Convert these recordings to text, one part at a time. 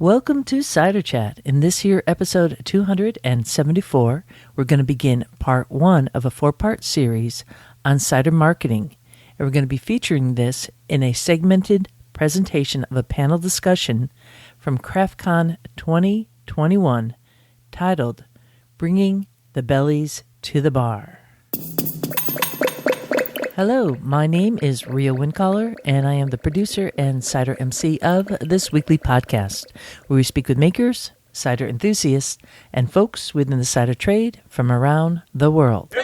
Welcome to Cider Chat. In this here episode 274, we're going to begin part 1 of a 4-part series on cider marketing. And we're going to be featuring this in a segmented presentation of a panel discussion from CraftCon 2021 titled Bringing the Bellies to the Bar. Hello, my name is Ria Windcaller, and I am the producer and cider MC of this weekly podcast, where we speak with makers, cider enthusiasts, and folks within the cider trade from around the world.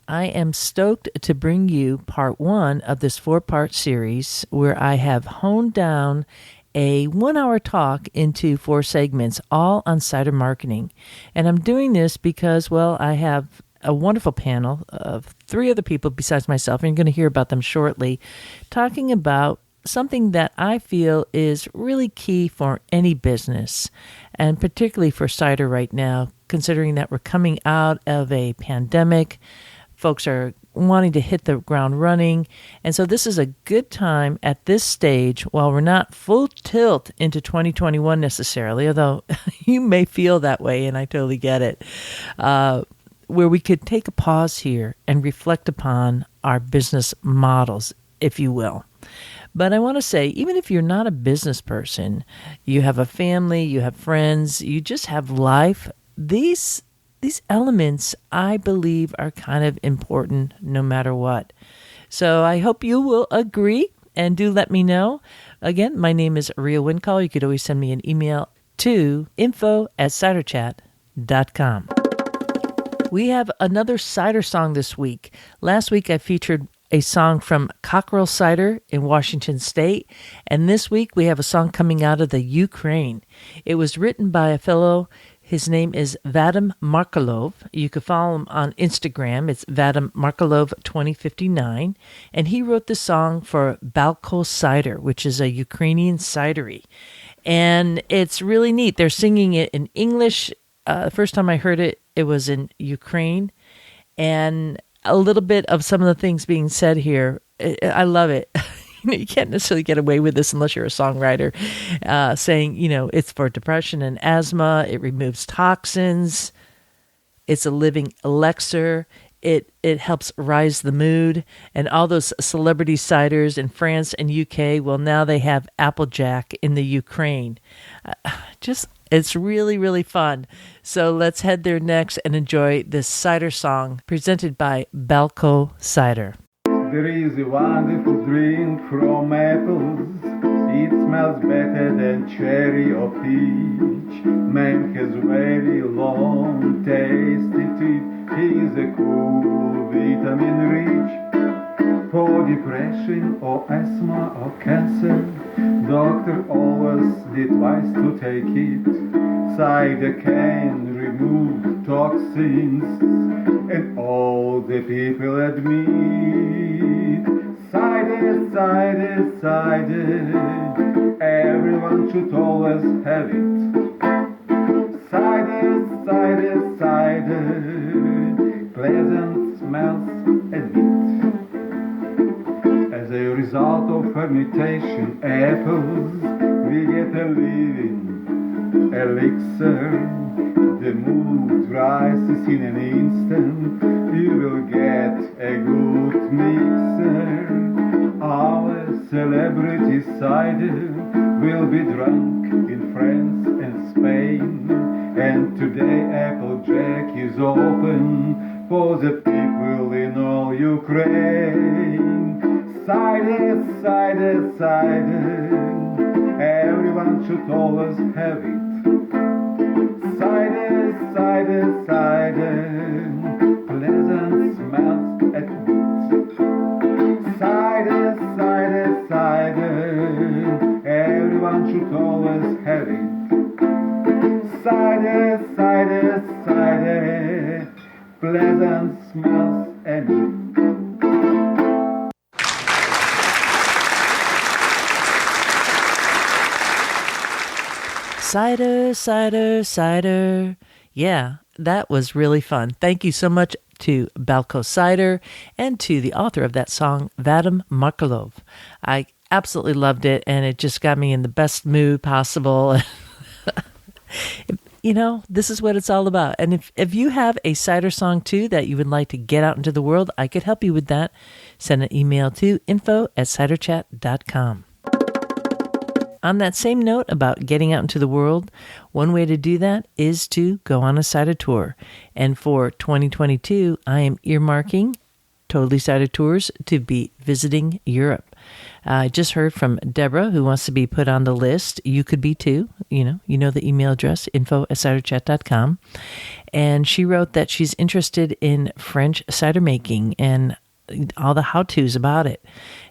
I am stoked to bring you part 1 of this 4-part series, where I have honed down a 1-hour talk into 4 segments, all on cider marketing. And I'm doing this because, well, I have a wonderful panel of 3 other people besides myself, and you're going to hear about them shortly, talking about something that I feel is really key for any business, and particularly for cider right now, considering that we're coming out of a pandemic. Folks are wanting to hit the ground running, and so this is a good time at this stage, while we're not full tilt into 2021 necessarily, although you may feel that way, and I totally get it, where we could take a pause here and reflect upon our business models, if you will. But I want to say, even if you're not a business person, you have a family, you have friends, you just have life, these elements, I believe, are kind of important no matter what. So I hope you will agree, and do let me know. Again, my name is Ria Windcaller. You could always send me an email to info@ciderchat.com. We have another cider song this week. Last week I featured a song from Cockrell Cider in Washington State, and this week we have a song coming out of the Ukraine. It was written by a fellow, his name is Vadim Markelov. You can follow him on Instagram. It's Vadim Markelov 2059, and he wrote the song for Balko Cider, which is a Ukrainian cidery. And it's really neat. They're singing it in English. The first time I heard it, it was in Ukraine, and a little bit of some of the things being said here, I love it. You can't necessarily get away with this unless you're a songwriter, saying, it's for depression and asthma, it removes toxins, it's a living elixir, it helps rise the mood, and all those celebrity ciders in France and UK, well, now they have Applejack in the Ukraine. It's really, really fun. So let's head there next and enjoy this cider song presented by Balko Cider. There is a wonderful drink from apples. It smells better than cherry or peach. Man has very long, tasty teeth. He's a cool, vitamin-rich. For depression or asthma or cancer, doctor always advised to take it. Cider can remove toxins, and all the people admit. Cider, cider, cider, everyone should always have it. Cider, cider, cider, pleasant smells and meat. As a result of fermentation apples, we get a living elixir. The mood rises in an instant. You will get a good mixer. Our celebrity cider will be drunk in France and Spain. And today Applejack is open for the people in all Ukraine. Cider, cider, cider, everyone should always have it. Cider, cider, cider, pleasant smells at meat. Cider, cider, cider, everyone should always have it. Cider, cider, cider, pleasant smells at meat. Cider, cider, cider. Yeah, that was really fun. Thank you so much to Balko Cider and to the author of that song, Vadim Markelov. I absolutely loved it, and it just got me in the best mood possible. This is what it's all about. And if you have a cider song too that you would like to get out into the world, I could help you with that. Send an email to info@ciderchat.com. On that same note about getting out into the world, one way to do that is to go on a cider tour. And for 2022, I am earmarking Totally Cider Tours to be visiting Europe. I just heard from Deborah, who wants to be put on the list. You could be too. You know the email address, info@ciderchat.com. And she wrote that she's interested in French cider making and all the how-tos about it.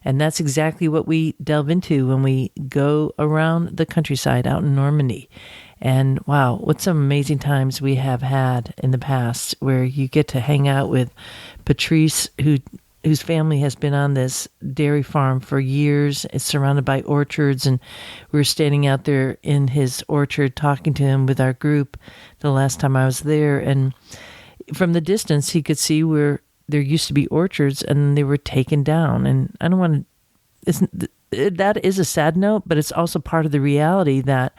And that's exactly what we delve into when we go around the countryside out in Normandy. And wow, what some amazing times we have had in the past where you get to hang out with Patrice, whose family has been on this dairy farm for years. It's surrounded by orchards, and we were standing out there in his orchard talking to him with our group the last time I was there. And from the distance, he could see where there used to be orchards and they were taken down. And I don't want to, that is a sad note, but it's also part of the reality that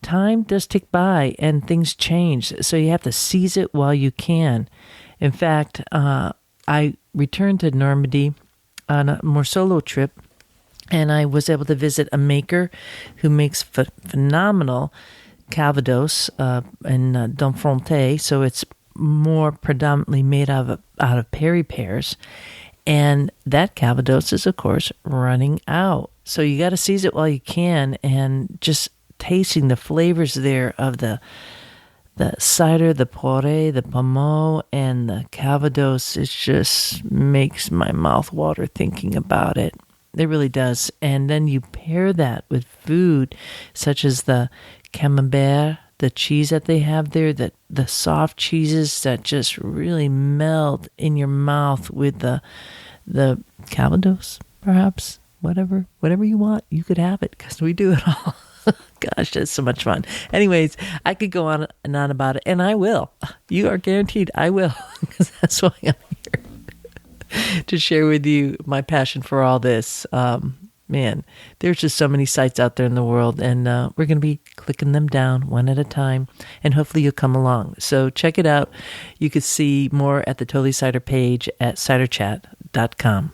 time does tick by and things change. So you have to seize it while you can. In fact, I returned to Normandy on a more solo trip, and I was able to visit a maker who makes phenomenal Calvados in Domfronte. So it's more predominantly made out of Perry pears. And that Calvados is, of course, running out. So you got to seize it while you can, and just tasting the flavors there of the cider, the poré, the pommeau, and the Calvados, it just makes my mouth water thinking about it. It really does. And then you pair that with food such as the camembert, the cheese that they have there, the soft cheeses that just really melt in your mouth with the Calvados, perhaps. Whatever you want, you could have it, because we do it all. Gosh, that's so much fun. Anyways, I could go on and on about it, and I will. You are guaranteed I will, because that's why I'm here, to share with you my passion for all this. Man, there's just so many sites out there in the world, and we're going to be clicking them down one at a time, and hopefully you'll come along. So check it out. You can see more at the Totally Cider page at ciderchat.com.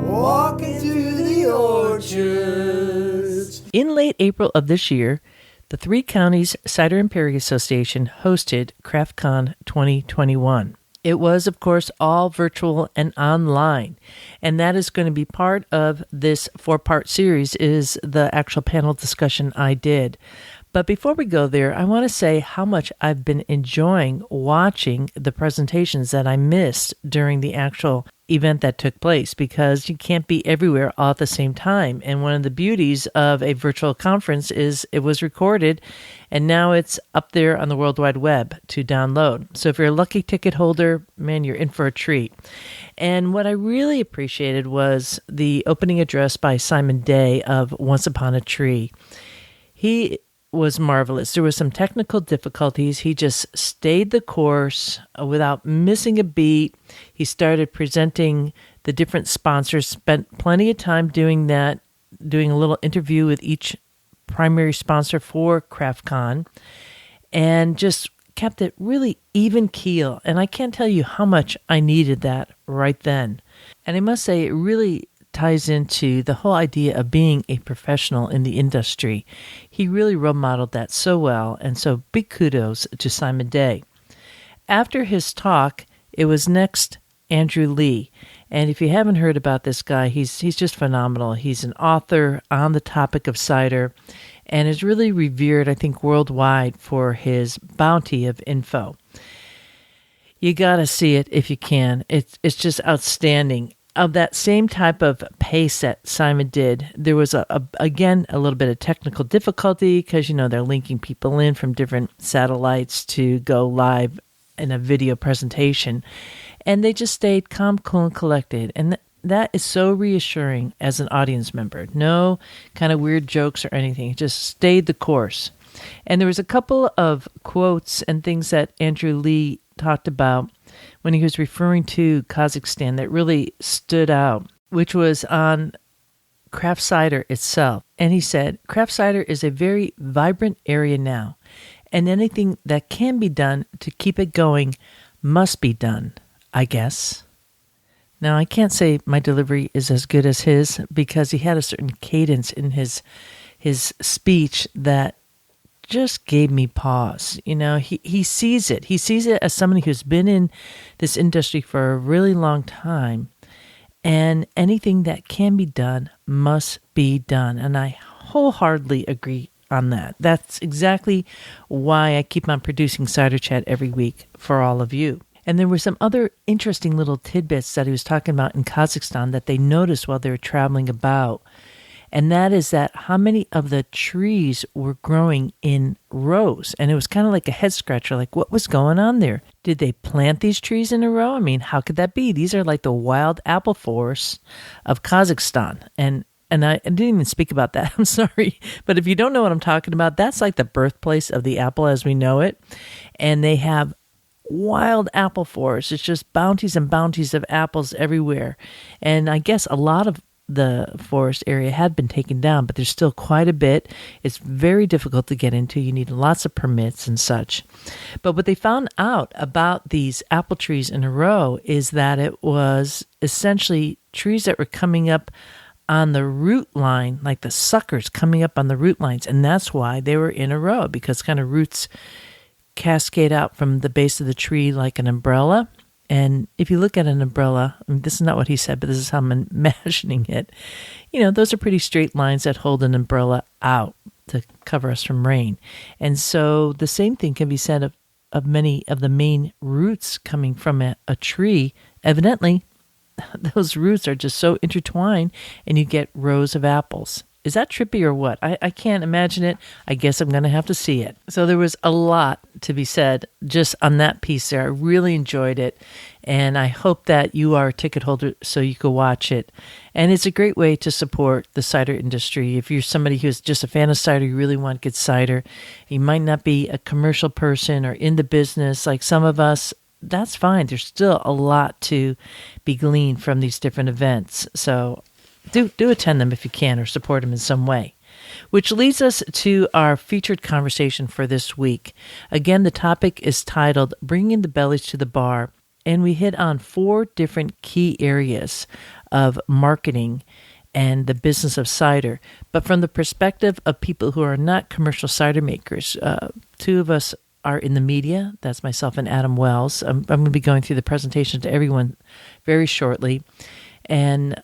Walking through the orchards. In late April of this year, the Three Counties Cider and Perry Association hosted CraftCon 2021. It was, of course, all virtual and online, and that is going to be part of this 4-part series, is the actual panel discussion I did. But before we go there, I want to say how much I've been enjoying watching the presentations that I missed during the actual event that took place, because you can't be everywhere all at the same time. And one of the beauties of a virtual conference is it was recorded, and now it's up there on the World Wide Web to download. So if you're a lucky ticket holder, man, you're in for a treat. And what I really appreciated was the opening address by Simon Day of Once Upon a Tree. He was marvelous. There were some technical difficulties. He just stayed the course without missing a beat. He started presenting the different sponsors, spent plenty of time doing that, doing a little interview with each primary sponsor for CraftCon, and just kept it really even keel. And I can't tell you how much I needed that right then. And I must say, it really ties into the whole idea of being a professional in the industry. He really role modeled that so well, and so big kudos to Simon Day. After his talk, it was next Andrew Lee. And if you haven't heard about this guy, he's just phenomenal. He's an author on the topic of cider and is really revered, I think, worldwide for his bounty of info. You got to see it if you can. It's just outstanding. Of that same type of pace that Simon did, there was, again, a little bit of technical difficulty because, they're linking people in from different satellites to go live in a video presentation. And they just stayed calm, cool, and collected. And that is so reassuring as an audience member. No kind of weird jokes or anything. It just stayed the course. And there was a couple of quotes and things that Andrew Lee talked about when he was referring to Kazakhstan that really stood out, which was on craft cider itself. And he said, craft cider is a very vibrant area now, and anything that can be done to keep it going must be done, I guess. Now, I can't say my delivery is as good as his because he had a certain cadence in his speech that just gave me pause. You know, he sees it. He sees it as somebody who's been in this industry for a really long time, and anything that can be done must be done. And I wholeheartedly agree on that. That's exactly why I keep on producing Cider Chat every week for all of you. And there were some other interesting little tidbits that he was talking about in Kazakhstan that they noticed while they were traveling about. And that is that how many of the trees were growing in rows. And it was kind of like a head scratcher, like what was going on there? Did they plant these trees in a row? I mean, how could that be? These are like the wild apple forests of Kazakhstan. And I didn't even speak about that. I'm sorry. But if you don't know what I'm talking about, that's like the birthplace of the apple as we know it. And they have wild apple forests. It's just bounties and bounties of apples everywhere. And I guess a lot of the forest area had been taken down, but there's still quite a bit. It's very difficult to get into. You need lots of permits and such. But what they found out about these apple trees in a row is that it was essentially trees that were coming up on the root line, like the suckers coming up on the root lines. And that's why they were in a row, because kind of roots cascade out from the base of the tree like an umbrella. And if you look at an umbrella, I mean, this is not what he said, but this is how I'm imagining it. You know, those are pretty straight lines that hold an umbrella out to cover us from rain. And so the same thing can be said of many of the main roots coming from a tree. Evidently, those roots are just so intertwined, and you get rows of apples. Is that trippy or what? I can't imagine it. I guess I'm going to have to see it. So there was a lot to be said just on that piece there. I really enjoyed it, and I hope that you are a ticket holder so you can watch it. And it's a great way to support the cider industry. If you're somebody who's just a fan of cider, you really want good cider, you might not be a commercial person or in the business like some of us, that's fine. There's still a lot to be gleaned from these different events. So do attend them if you can, or support them in some way. Which leads us to our featured conversation for this week. Again, the topic is titled Bringing the Bellies to the Bar, and we hit on 4 different key areas of marketing and the business of cider, but from the perspective of people who are not commercial cider makers. 2 of us are in the media. That's myself and Adam Wells. I'm going to be going through the presentation to everyone very shortly. And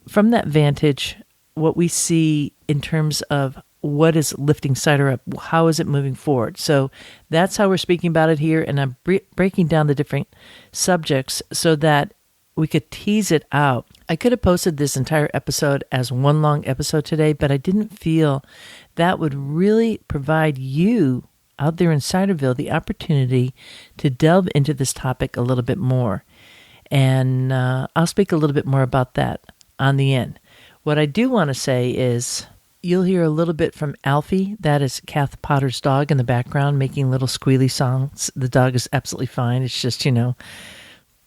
from that vantage, what we see in terms of what is lifting cider up, how is it moving forward? So that's how we're speaking about it here, and I'm breaking down the different subjects so that we could tease it out. I could have posted this entire episode as one long episode today, but I didn't feel that would really provide you out there in Ciderville the opportunity to delve into this topic a little bit more. And I'll speak a little bit more about that on the end. What I do want to say is you'll hear a little bit from Alfie. That is Cath Potter's dog in the background making little squealy songs. The dog is absolutely fine. It's just,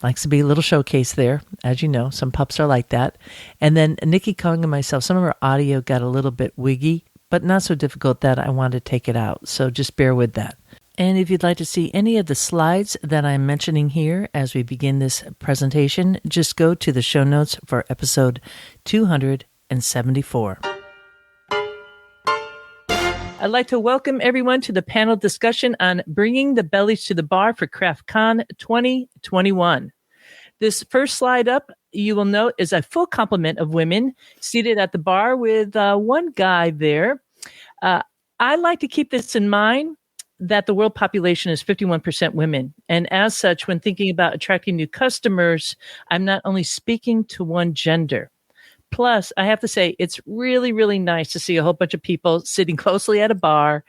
likes to be a little showcase there. As you know, some pups are like that. And then Nikki Kong and myself, some of our audio got a little bit wiggy, but not so difficult that I wanted to take it out. So just bear with that. And if you'd like to see any of the slides that I'm mentioning here as we begin this presentation, just go to the show notes for episode 274. I'd like to welcome everyone to the panel discussion on Bringing the Bellies to the Bar for CraftCon 2021. This first slide up, you will note, is a full complement of women seated at the bar with one guy there. I like to keep this in mind that the world population is 51% women. And as such, when thinking about attracting new customers, I'm not only speaking to one gender. Plus, I have to say, it's really, really nice to see a whole bunch of people sitting closely at a bar.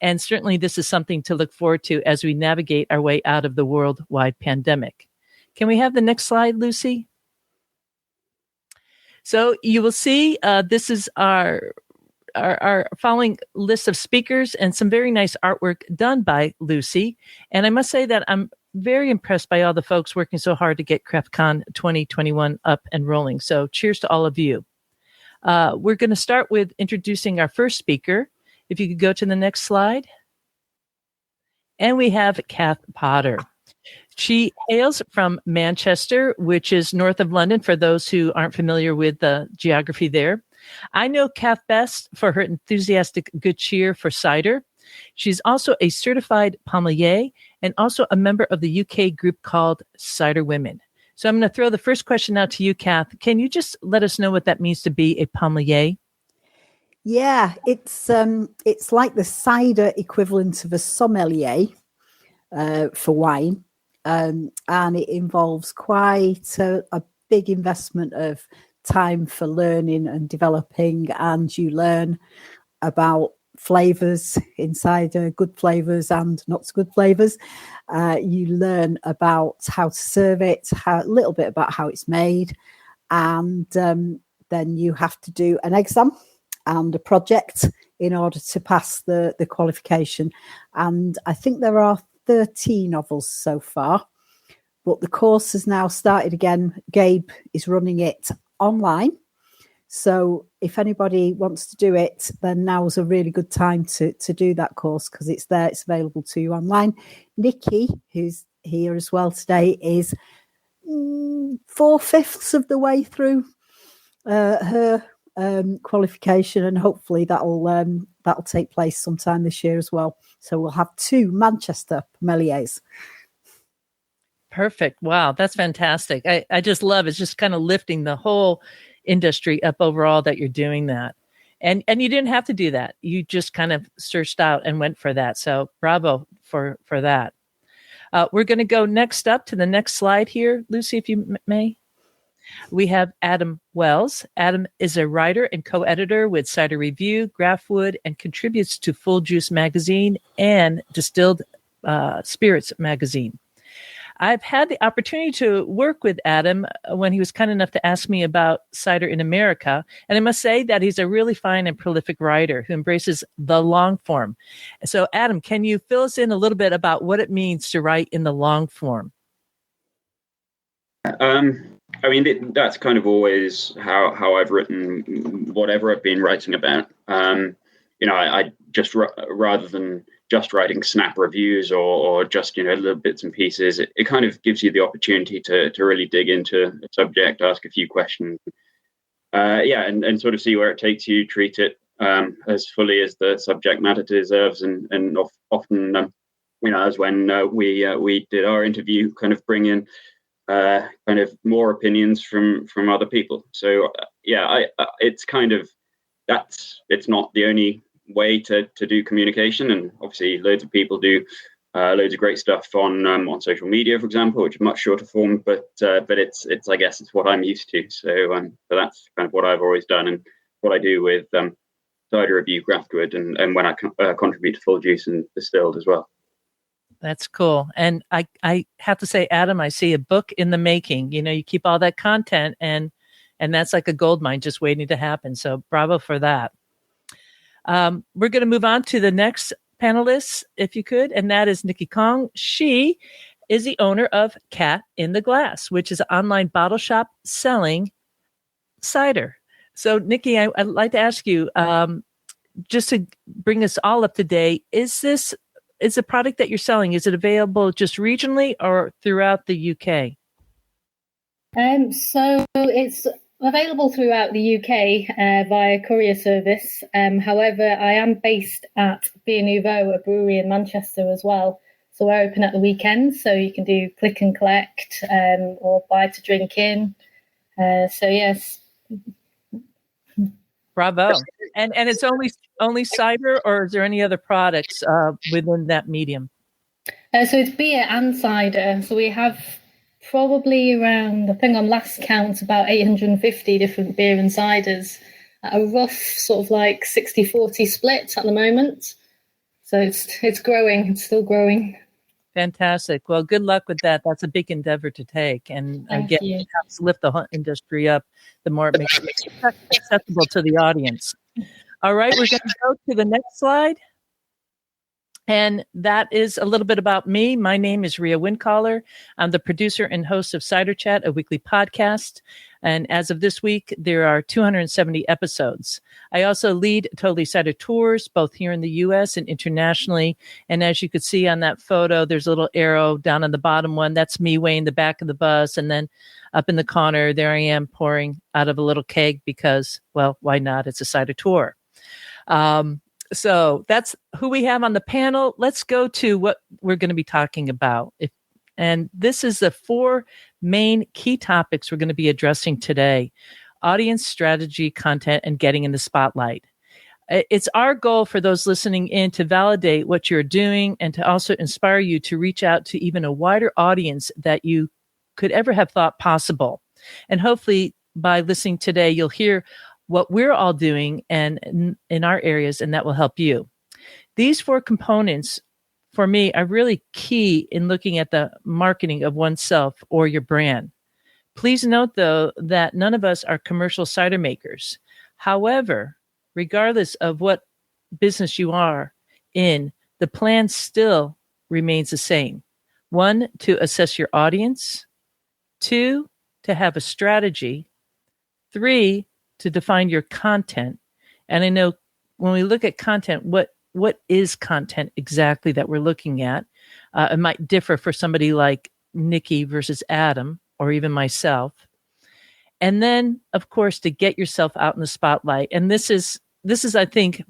And certainly this is something to look forward to as we navigate our way out of the worldwide pandemic. Can we have the next slide, Lucy? So you will see this is our following list of speakers and some very nice artwork done by Lucy. And I must say that I'm very impressed by all the folks working so hard to get CraftCon 2021 up and rolling. So cheers to all of you. We're going to start with introducing our first speaker. If you could go to the next slide. And we have Cath Potter. She hails from Manchester, which is north of London, for those who aren't familiar with the geography there. I know Cath best for her enthusiastic good cheer for cider. She's also a certified Pommelier and also a member of the UK group called Cider Women. So I'm going to throw the first question out to you, Cath. Can you just let us know what that means to be a Pommelier? Yeah, it's like the cider equivalent of a sommelier for wine. And it involves quite a big investment of time for learning and developing, and you learn about flavors in cider, good flavors and not so good flavors. You learn about how to serve it, a little bit about how it's made, and then you have to do an exam and a project in order to pass the qualification. And I think there are 13 novels so far, but the course has now started again. Gabe is running it online. So if anybody wants to do it, then now's a really good time to do that course, because it's there, it's available to you online. Nikki, who's here as well today, is 4/5 of the way through her qualification, and hopefully that'll take place sometime this year as well. So we'll have 2 Manchester Pommeliers. Perfect. Wow, that's fantastic. I just love it. It's just kind of lifting the whole industry up overall that you're doing that. And you didn't have to do that. You just kind of searched out and went for that. So bravo for that. We're going to go next up to the next slide here, Lucy, if you may. We have Adam Wells. Adam is a writer and co-editor with Cider Review, Graftwood, and contributes to Full Juice magazine and Distilled Spirits magazine. I've had the opportunity to work with Adam when he was kind enough to ask me about cider in America. And I must say that he's a really fine and prolific writer who embraces the long form. So, Adam, can you fill us in a little bit about what it means to write in the long form? I mean, that's kind of always how I've written whatever I've been writing about. I just, rather than just writing snap reviews or just, little bits and pieces, it kind of gives you the opportunity to really dig into a subject, ask a few questions, and sort of see where it takes you, treat it as fully as the subject matter deserves. And often, as when we did our interview, kind of bring in kind of more opinions from other people. So it's kind of, it's not the only way to do communication, and obviously loads of people do loads of great stuff on social media, for example, which is much shorter form, but it's I guess it's what I'm used to. So that's kind of what I've always done, and what I do with Cider Review, Graftwood, and when I contribute to Full Juice and Distilled as well. That's cool. And I have to say, Adam, I see a book in the making. You keep all that content, and that's like a gold mine just waiting to happen. So bravo for that. We're going to move on to the next panelist, if you could, and that is Nikki Kong. She is the owner of Cat in the Glass, which is an online bottle shop selling cider. So, Nikki, I'd like to ask you, just to bring us all up to date, is the product that you're selling, is it available just regionally or throughout the UK? So it's available throughout the UK via courier service. However, I am based at Beer Nouveau, a brewery in Manchester as well. So we're open at the weekends, so you can do click and collect or buy to drink in. So yes. Bravo. And it's only cider, or is there any other products within that medium? So it's beer and cider. So we have probably around, I think on last count, about 850 different beer and ciders at a rough sort of like 60-40 split at the moment. So it's growing. It's still growing. Fantastic. Well, good luck with that. That's a big endeavor to take. And again, it helps lift the hunt industry up, the more it makes it accessible to the audience. All right, we're going to go to the next slide. And that is a little bit about me. My name is Ria Windcaller. I'm the producer and host of Cider Chat, a weekly podcast. And as of this week, there are 270 episodes. I also lead Totally Cider tours, both here in the U.S. and internationally. And as you could see on that photo, there's a little arrow down on the bottom one. That's me way in the back of the bus. And then up in the corner, there I am pouring out of a little keg because, well, why not? It's a cider tour. So that's who we have on the panel. Let's go to what we're going to be talking about. And this is the 4 main key topics we're going to be addressing today: audience strategy, content, and getting in the spotlight. It's our goal for those listening in to validate what you're doing and to also inspire you to reach out to even a wider audience that you could ever have thought possible. And hopefully by listening today, you'll hear what we're all doing and in our areas, and that will help you. These 4 components, for me, are really key in looking at the marketing of oneself or your brand. Please note, though, that none of us are commercial cider makers. However, regardless of what business you are in, the plan still remains the same. 1, to assess your audience. 2, to have a strategy. 3, to define your content. And I know when we look at content, what is content exactly that we're looking at? It might differ for somebody like Nikki versus Adam, or even myself. And then, of course, to get yourself out in the spotlight. And this is, I think,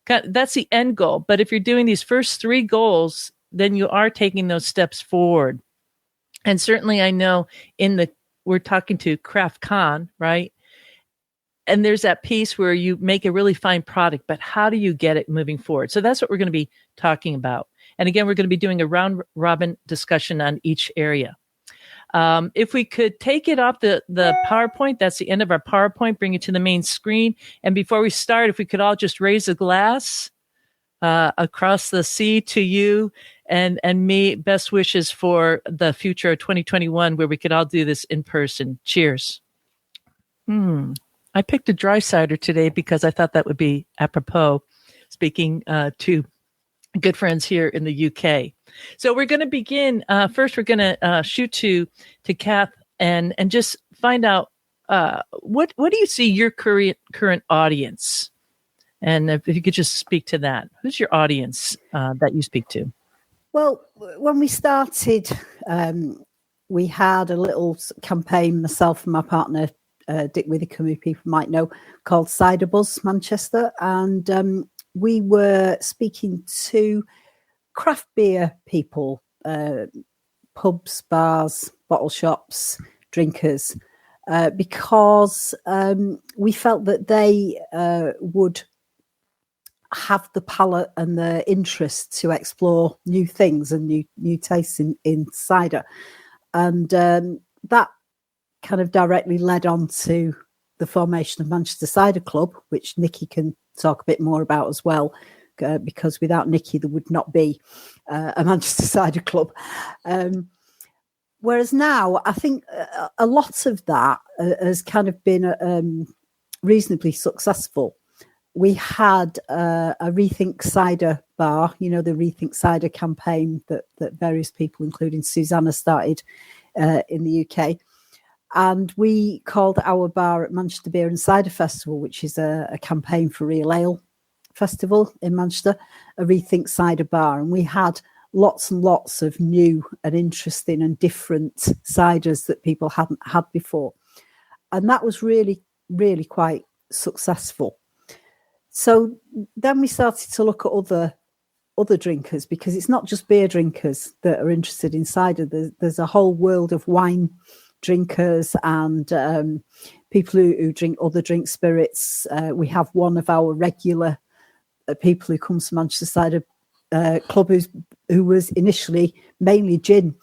that's the end goal. But if you're doing these first 3 goals, then you are taking those steps forward. And certainly I know we're talking to CraftCon, right? And there's that piece where you make a really fine product, but how do you get it moving forward? So that's what we're going to be talking about. And again, we're going to be doing a round robin discussion on each area. If we could take it off the PowerPoint, that's the end of our PowerPoint, bring it to the main screen. And before we start, if we could all just raise a glass across the sea to you and me, best wishes for the future of 2021, where we could all do this in person. Cheers. I picked a dry cider today because I thought that would be apropos, speaking to good friends here in the UK. So we're going to begin. First, we're going to shoot to Cath and just find out what do you see your current audience? And if you could just speak to that. Who's your audience that you speak to? Well, when we started, we had a little campaign, myself and my partner, Dick Whittaker, who people might know, called Cider Buzz Manchester. And we were speaking to craft beer people, pubs, bars, bottle shops, drinkers, because we felt that they would have the palate and the interest to explore new things and new tastes in cider. And that kind of directly led on to the formation of Manchester Cider Club, which Nikki can talk a bit more about as well, because without Nikki, there would not be a Manchester Cider Club. Whereas now, I think a lot of that has kind of been reasonably successful. We had a Rethink Cider bar, the Rethink Cider campaign that various people, including Susanna, started in the UK. And we called our bar at Manchester Beer and Cider Festival, which is a campaign for Real Ale Festival in Manchester, a Rethink Cider bar. And we had lots and lots of new and interesting and different ciders that people hadn't had before. And that was really, really quite successful. So then we started to look at other drinkers, because it's not just beer drinkers that are interested in cider. There's a whole world of wine drinkers and people who drink other drink spirits. We have one of our regular people who comes to Manchester Cider Club who was initially mainly gin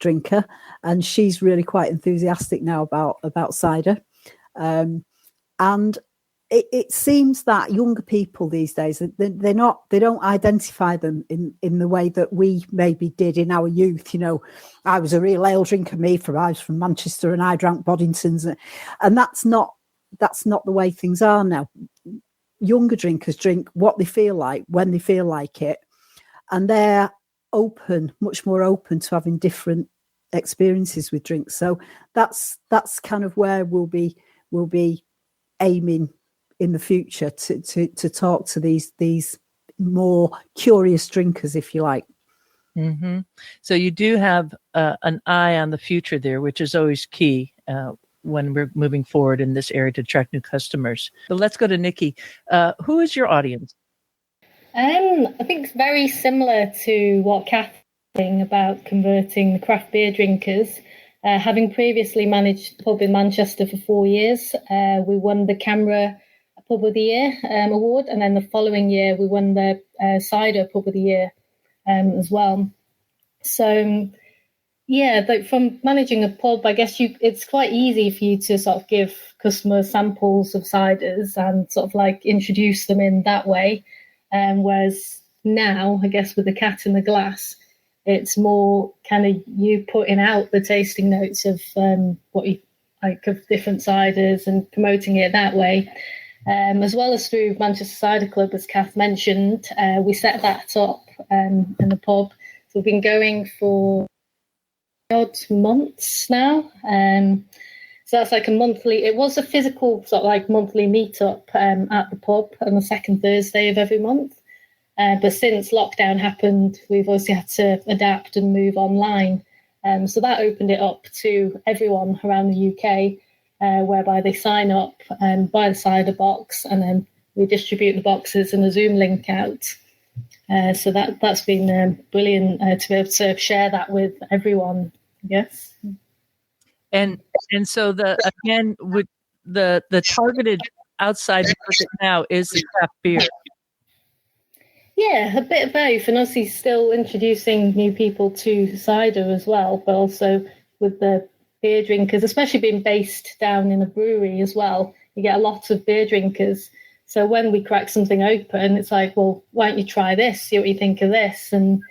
drinker, and she's really quite enthusiastic now about cider. And it seems that younger people these days, they don't identify them in the way that we maybe did in our youth. I was a real ale drinker, I was from Manchester and I drank Boddingtons, and that's not the way things are now. Younger drinkers drink what they feel like, when they feel like it, and they're much more open to having different experiences with drinks. So that's kind of where we'll be aiming in the future to talk to these more curious drinkers, if you like. Mm-hmm. So you do have an eye on the future there, which is always key when we're moving forward in this area to attract new customers. But let's go to Nikki. Who is your audience? I think it's very similar to what Cath was saying about converting the craft beer drinkers. Having previously managed a pub in Manchester for 4 years, we won the Camera Pub of the Year award, and then the following year we won the Cider Pub of the Year as well. So, yeah, like from managing a pub, I guess it's quite easy for you to sort of give customers samples of ciders and sort of like introduce them in that way. Whereas now, I guess with the cat in the glass, it's more kind of you putting out the tasting notes of what you like of different ciders and promoting it that way. As well as through Manchester Cider Club, as Cath mentioned, we set that up in the pub. So we've been going for odd months now. So that's like it was a physical sort of like monthly meetup at the pub on the second Thursday of every month. But since lockdown happened, we've obviously had to adapt and move online. So that opened it up to everyone around the UK, whereby they sign up and buy the cider box, and then we distribute the boxes and a Zoom link out. So that's been brilliant to be able to share that with everyone. Yes. And so with the targeted outside market now is the craft beer. Yeah, a bit of both, and obviously still introducing new people to cider as well, but also with the beer drinkers, especially being based down in a brewery as well. You get a lot of beer drinkers. So when we crack something open, it's like, well, why don't you try this? See what you think of this? And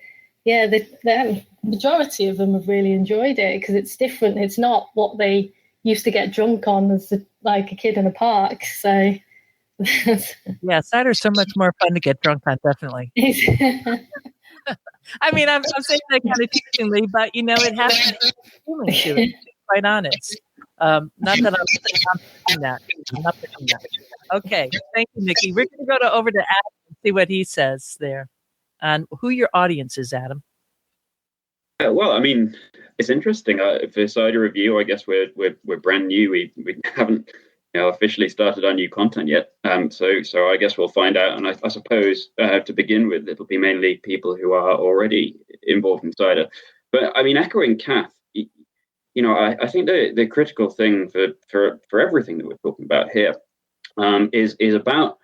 yeah, the majority of them have really enjoyed it because it's different. It's not what they used to get drunk on as like a kid in a park. So yeah, cider's so much more fun to get drunk on, definitely. I mean, I'm saying that kind of teasingly, but it has feeling to it, to be quite honest. Not that I'm pushing that. I'm not pushing that. Okay, thank you, Nikki. We're going to go over to Adam and see what he says there on who your audience is, Adam. Well, I mean, it's interesting. For Cider Review, I guess we're brand new. We haven't officially started our new content yet. So I guess we'll find out. And I suppose to begin with, it'll be mainly people who are already involved in cider. But I mean, echoing Cath, I think the critical thing for everything that we're talking about here is about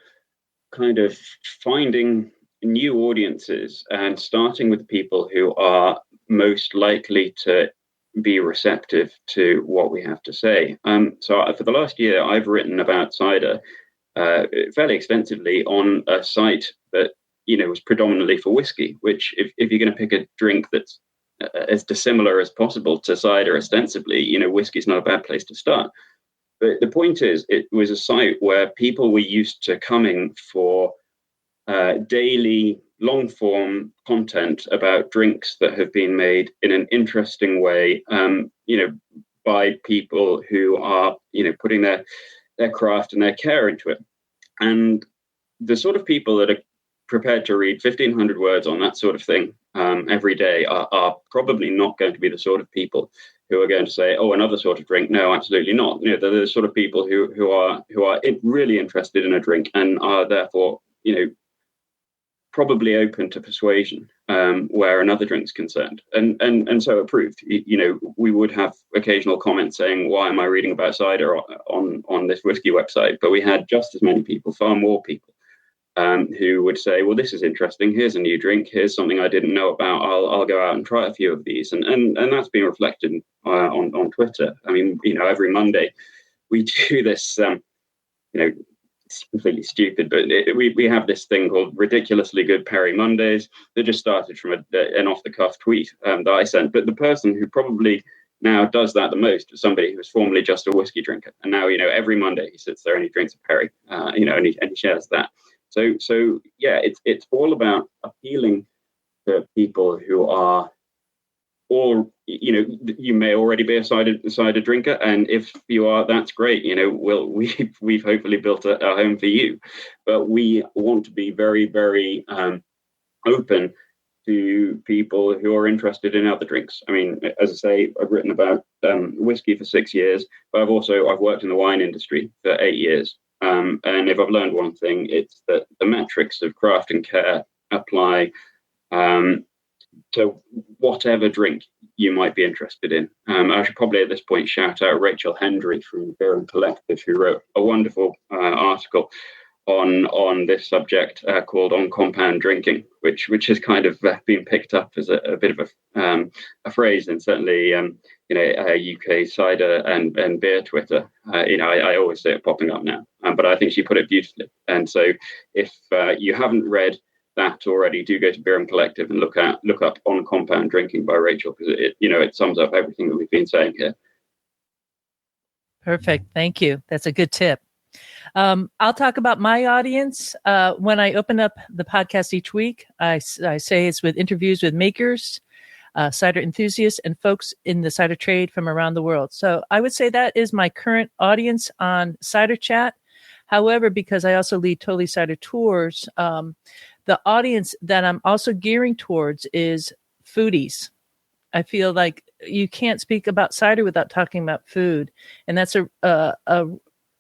kind of finding new audiences and starting with people who are most likely to be receptive to what we have to say. So for the last year, I've written about cider fairly extensively on a site that was predominantly for whiskey. Which, if you're going to pick a drink that's as dissimilar as possible to cider, ostensibly, whiskey's not a bad place to start. But the point is, it was a site where people were used to coming for daily long-form content about drinks that have been made in an interesting way, by people who are, putting their craft and their care into it. And the sort of people that are prepared to read 1,500 words on that sort of thing every day are probably not going to be the sort of people who are going to say, oh, another sort of drink. No, absolutely not. They're the sort of people who are really interested in a drink and are therefore, probably open to persuasion where another drink's concerned, and so approved. We would have occasional comments saying, why am I reading about cider on this whiskey website? But we had just as many people, far more people, who would say, well, this is interesting. Here's a new drink. Here's something I didn't know about. I'll go out and try a few of these. And that's been reflected on Twitter. I mean, every Monday we do this, it's completely stupid, but we have this thing called Ridiculously Good Perry Mondays that just started from an off-the-cuff tweet that I sent. But the person who probably now does that the most is somebody who was formerly just a whiskey drinker. And now, every Monday he sits there and he drinks a Perry, and he shares that. So yeah, it's all about appealing to people who are all, you may already be a cider drinker, and if you are, that's great. We've hopefully built a home for you, but we want to be very, very open to people who are interested in other drinks. I mean, as I say, I've written about whiskey for 6 years, but I've worked in the wine industry for 8 years. And if I've learned one thing, it's that the metrics of craft and care apply to whatever drink you might be interested in. I should probably at this point shout out Rachel Hendry from Beer and Collective, who wrote a wonderful article on this subject called "On Compound Drinking," which has kind of been picked up as a bit of a phrase, and certainly UK cider and beer Twitter. I always see it popping up now, but I think she put it beautifully. And so, if you haven't read that already, do go to Beer and Collective and look up "On Compound Drinking" by Rachel, because it sums up everything that we've been saying here. Perfect. Thank you. That's a good tip. I'll talk about my audience. When I open up the podcast each week, I say it's with interviews with makers, cider enthusiasts, and folks in the cider trade from around the world. So I would say that is my current audience on Cider Chat. However, because I also lead Totally Cider tours, the audience that I'm also gearing towards is foodies. I feel like you can't speak about cider without talking about food, and that's a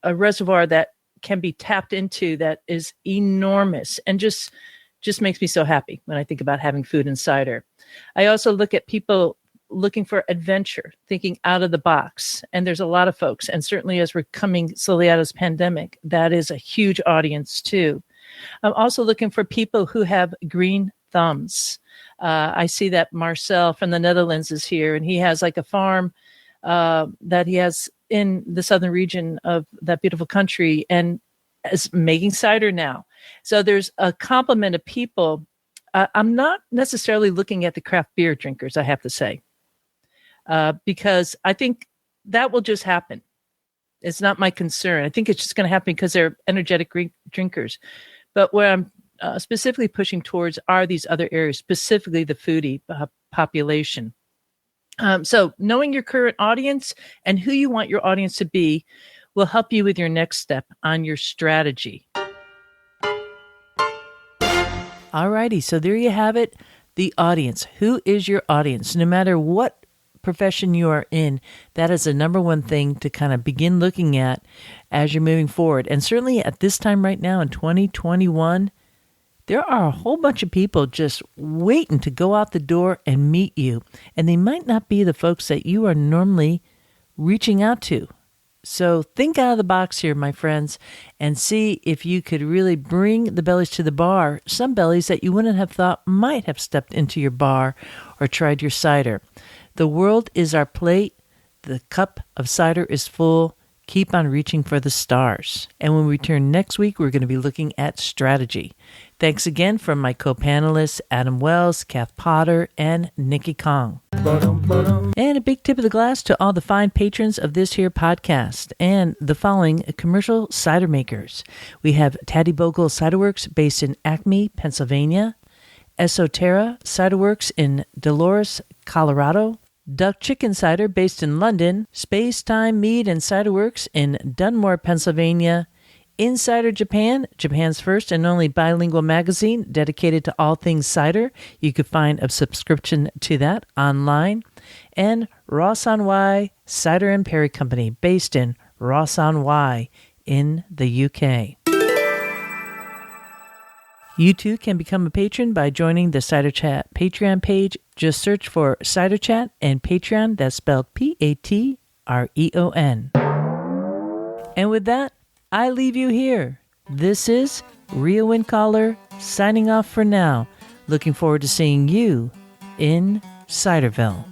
reservoir that can be tapped into that is enormous and just makes me so happy when I think about having food and cider. I also look at people looking for adventure, thinking out of the box. And there's a lot of folks. And certainly as we're coming slowly out of this pandemic, that is a huge audience too. I'm also looking for people who have green thumbs. I see that Marcel from the Netherlands is here, and he has like a farm that he has in the southern region of that beautiful country and is making cider now. So there's a complement of people. I'm not necessarily looking at the craft beer drinkers, I have to say, because I think that will just happen. It's not my concern. I think it's just going to happen because they're energetic drinkers. But what I'm specifically pushing towards are these other areas, specifically the foodie population. So knowing your current audience and who you want your audience to be will help you with your next step on your strategy. All righty. So there you have it. The audience. Who is your audience? No matter what profession you are in, that is the number one thing to kind of begin looking at as you're moving forward. And certainly at this time right now in 2021, there are a whole bunch of people just waiting to go out the door and meet you. And they might not be the folks that you are normally reaching out to. So think out of the box here, my friends, and see if you could really bring the bellies to the bar, some bellies that you wouldn't have thought might have stepped into your bar or tried your cider. The world is our plate. The cup of cider is full. Keep on reaching for the stars. And when we return next week, we're going to be looking at strategy. Thanks again from my co-panelists, Adam Wells, Cath Potter, and Nikki Kong. And a big tip of the glass to all the fine patrons of this here podcast and the following commercial cider makers. We have Taddy Bogle Cider Works based in Acme, Pennsylvania. Esoterra Cider Works in Dolores, Colorado. Duck Chicken Cider based in London. Space Time Mead and Cider Works in Dunmore, Pennsylvania. Insider Japan, Japan's first and only bilingual magazine dedicated to all things cider. You could find a subscription to that online. And Ross-on-Wye Cider and Perry Company, based in Ross-on-Wye in the UK. You too can become a patron by joining the Cider Chat Patreon page. Just search for Cider Chat and Patreon, that's spelled Patreon. And with that, I leave you here. This is Ria Windcaller signing off for now. Looking forward to seeing you in Ciderville.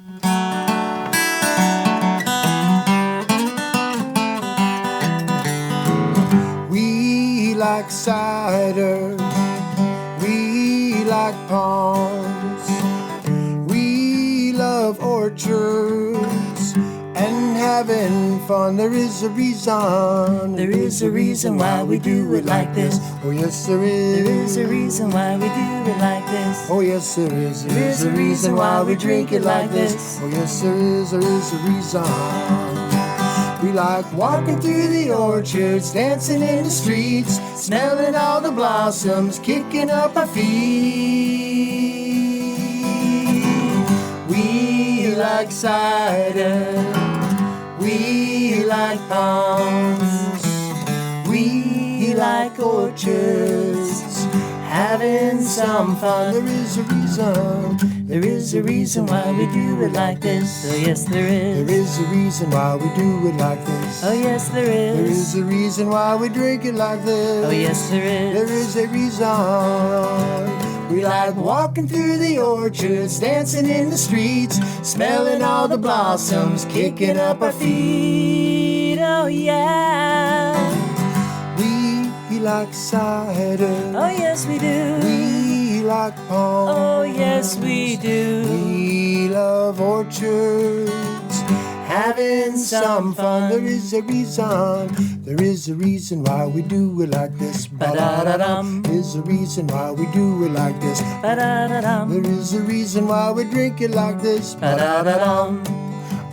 We like cider, we like palms, we love orchards and having fun. There is a reason. There is a reason why we do it like this. Oh yes, there is. There is a reason why we do it like this. Oh yes, there is. There is a reason why we drink it like this. Oh yes, there is. There is a reason. We like walking through the orchards, dancing in the streets, smelling all the blossoms, kicking up our feet. We like cider. We like palms. We like orchards, having some fun. There is a reason. There is a reason why we do it like this. Oh yes, there is. There is a reason why we do it like this. Oh yes, there is. There is a reason why we drink it like this. Oh yes, there is. There is a reason. We like walking through the orchards, dancing in the streets, smelling all the blossoms, kicking up our feet. Oh yeah. We like cider. Oh yes, we do. We like palms. Oh yes, we do. We love orchards, having some fun. There is a reason. There is a reason why we do it like this. Ba-da-da-dum. There is a reason why we do it like this. Ba-da-da-dum. There is a reason why we drink it like this. Ba-da-da-dum.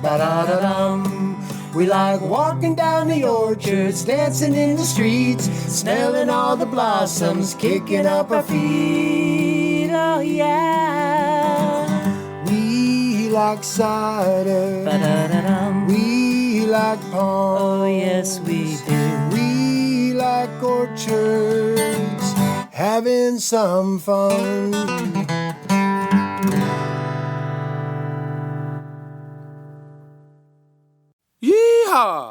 Ba-da-da-dum. We like walking down the orchards, dancing in the streets, smelling all the blossoms, kicking up our feet. Oh yeah. We like cider. Ba-da-da-dum. We like palms. Oh yes, we do. We like orchards, having some fun. Yeehaw!